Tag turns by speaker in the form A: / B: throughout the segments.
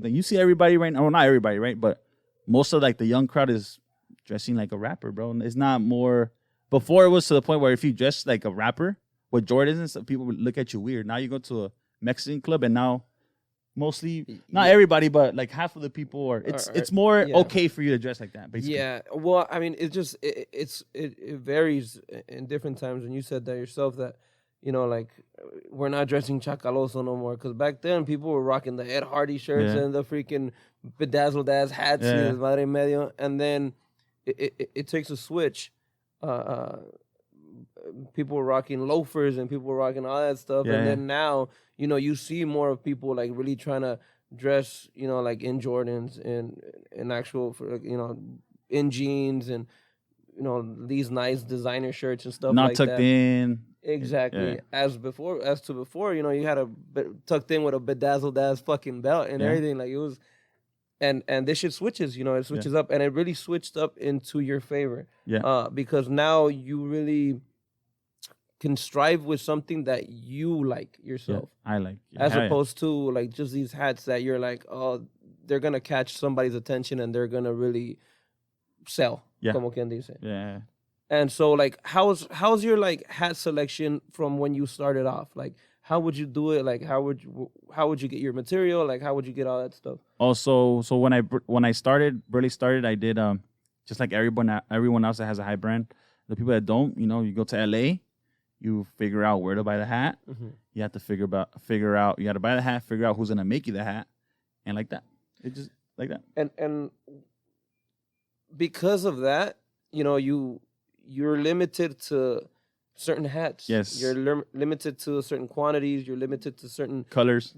A: like you see everybody right now. Well, not everybody, right? But most of like the young crowd is dressing like a rapper, bro. And it's not more. Before it was to the point where if you dress like a rapper with Jordans and stuff, people would look at you weird. Now you go to a Mexican club and now mostly not everybody, but like half of the people are. It's more okay for you to dress like that. Basically.
B: Yeah. Well, I mean, it varies in different times. And you said that yourself that like we're not dressing chacaloso no more because back then people were rocking the Ed Hardy shirts and the freaking bedazzled ass hats, madre en medio, and then it takes a switch. People were rocking loafers and people were rocking all that stuff, and then now you see more of people like really trying to dress, like in Jordans and in actual, in jeans and these nice designer shirts and stuff
A: not
B: like
A: tucked
B: that.
A: in.
B: Exactly.
A: Yeah.
B: As to before, you had a tucked in with a bedazzled ass fucking belt and everything. Like it was, and this shit switches. It switches up, and it really switched up into your favor.
A: Yeah.
B: Because now you really can strive with something that you like yourself.
A: Yeah, I like.
B: As opposed to like just these hats that you're like, oh, they're gonna catch somebody's attention and they're gonna really sell.
A: Yeah.
B: Como quien dice.
A: Yeah.
B: And so, like, how's your like hat selection from when you started off? Like, how would you do it? Like, how would you get your material? Like, how would you get all that stuff?
A: Also, so when I really started, I did just like everyone else that has a high brand. The people that don't, you go to LA, you figure out where to buy the hat. Mm-hmm. You have to figure out. You got to buy the hat, figure out who's gonna make you the hat, and like that. It just like that.
B: And because of that, you're limited to certain hats.
A: Yes.
B: You're limited to certain quantities. You're limited to certain
A: colors,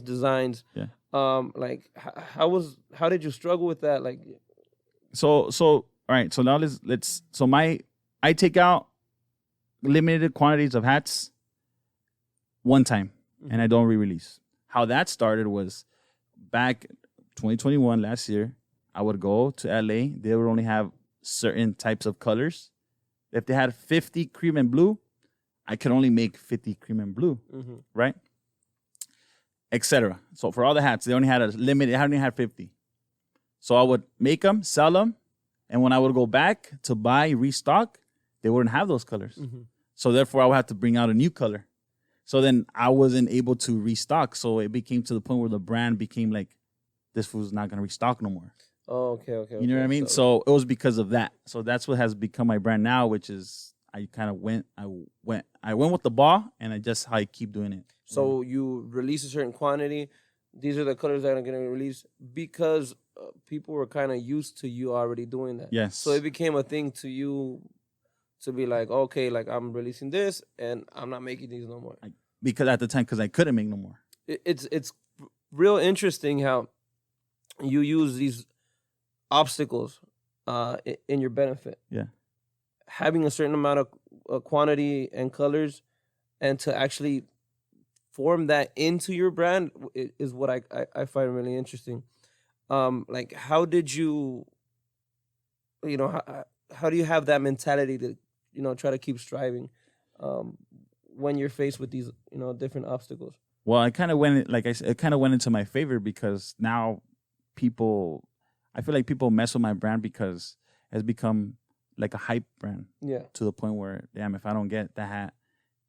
B: designs.
A: Yeah.
B: Like how did you struggle with that? Like,
A: so all right. So now let's. So I take out limited quantities of hats one time, and I don't re-release. How that started was back 2021 last year. I would go to LA. They would only have certain types of colors. If they had 50 cream and blue, I could only make 50 cream and blue, right? Etc. So for all the hats, they only had a limit. They only had 50. So I would make them, sell them, and when I would go back to restock, they wouldn't have those colors. So therefore, I would have to bring out a new color. So then I wasn't able to restock. So it became to the point where the brand became like, this food's not going to restock no more.
B: Oh, okay.
A: You know what I mean? So it was because of that. So that's what has become my brand now, which is I went with the ball, and I just how I keep doing it.
B: So you release a certain quantity. These are the colors that are going to release because people were kind of used to you already doing that.
A: Yes.
B: So it became a thing to you to be like, okay, like I'm releasing this, and I'm not making these no more.
A: Because at the time, because I couldn't make no more.
B: It's real interesting how you use these obstacles in your benefit.
A: Yeah.
B: Having a certain amount of quantity and colors, and to actually form that into your brand is what I find really interesting. Like, how did you, how do you have that mentality to, try to keep striving when you're faced with these, different obstacles?
A: Well, I kind of went, like I said, it kind of went into my favor because now I feel like people mess with my brand because it's become like a hype brand.
B: Yeah.
A: To the point where, damn, if I don't get the hat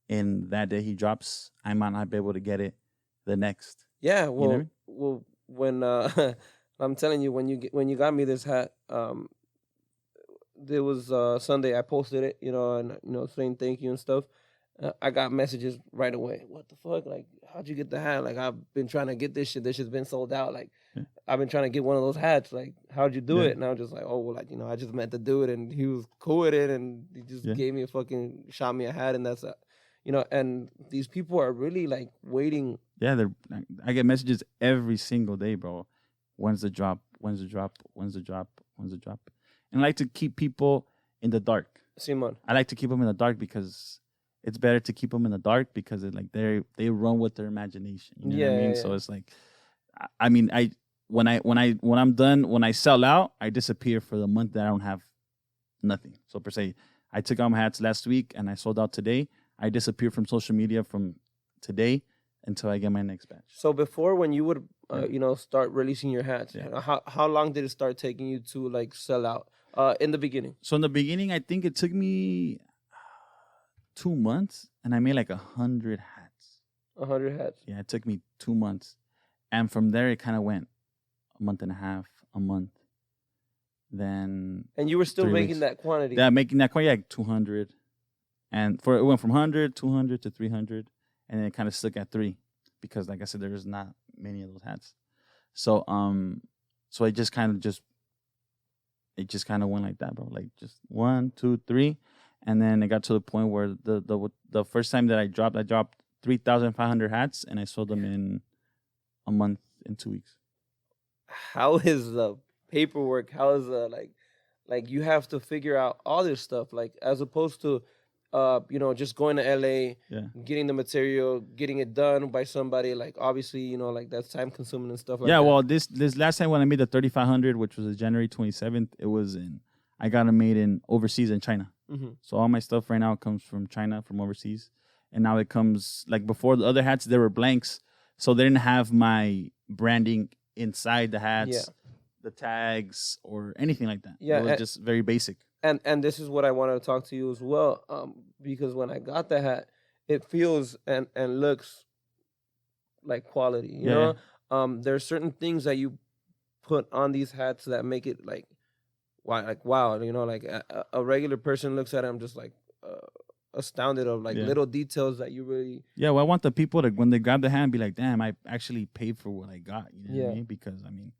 A: in that day he drops, I might not be able to get it the next.
B: Yeah. Well,
A: you know what I mean?
B: well, when I'm telling you, when you got me this hat, there was Sunday I posted it, and saying thank you and stuff. I got messages right away. What the fuck? Like, how'd you get the hat? Like, I've been trying to get this shit. This shit's been sold out. Like, I've been trying to get one of those hats. Like, how'd you do it? And I was just like, oh, well, like, I just meant to do it. And he was cool with it. And he just gave me shot me a hat. And that's, and these people are really like waiting.
A: Yeah, I get messages every single day, bro. When's the drop? When's the drop? When's the drop? When's the drop? And I like to keep people in the dark.
B: Simon.
A: I like to keep them in the dark because it's better to keep them in the dark because it like they run with their imagination. You know what I mean? Yeah. So it's like, I mean, when I'm done, when I sell out, I disappear for the month that I don't have nothing. So per se, I took out my hats last week and I sold out today. I disappear from social media from today until I get my next batch.
B: So before, when you would start releasing your hats?
A: Yeah.
B: How long did it start taking you to like sell out? In the beginning.
A: So in the beginning, I think it took me 2 months, and I made like 100 hats.
B: 100 hats.
A: Yeah, it took me 2 months, and from there it kind of went a month and a half, a month. Then
B: And you were still
A: 3
B: making
A: weeks.
B: that quantity.
A: Yeah, making that quantity like 200, and it went from 100, 200 to 300, and then it kind of stuck at 3 because, like I said, there's not many of those hats. So so it just kind of went like that, bro. Like just 1, 2, 3, and then it got to the point where the first time that I dropped 3,500 hats, and I sold them in a month and 2 weeks.
B: How is the paperwork? How is like you have to figure out all this stuff, like as opposed to just going to LA, getting the material, getting it done by somebody. Like obviously, like that's time consuming and stuff like that.
A: Yeah, well, this last time when I made the 3,500, which was January 27th, I got them made in overseas in China.
B: Mm-hmm.
A: So all my stuff right now comes from China, from overseas, and now it comes like before the other hats they were blanks, so they didn't have my branding inside the hats, the tags or anything like that.
B: Yeah,
A: it was just very basic.
B: And this is what I wanted to talk to you as well, because when I got the hat, it feels and looks like quality. You know, there's certain things that you put on these hats that make it like wow. You know, like a regular person looks at it, I'm just like astounded of like little details that you really.
A: Yeah, well, I want the people to when they grab the hat be like, damn, I actually paid for what I got. You know what I mean? Because I mean,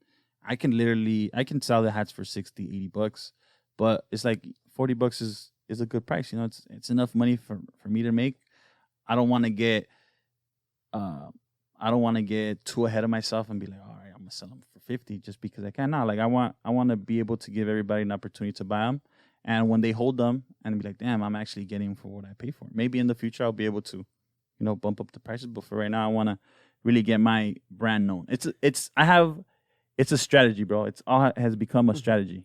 A: I can sell the hats for $60, $80. But it's like $40 is a good price, you know. It's enough money for me to make. I don't want to get too ahead of myself and be like, all right, I'm gonna sell them for $50 just because I can. No, like I want to be able to give everybody an opportunity to buy them, and when they hold them and be like, damn, I'm actually getting for what I pay for. Maybe in the future I'll be able to, bump up the prices. But for right now, I want to really get my brand known. It's a strategy, bro. It has become a strategy.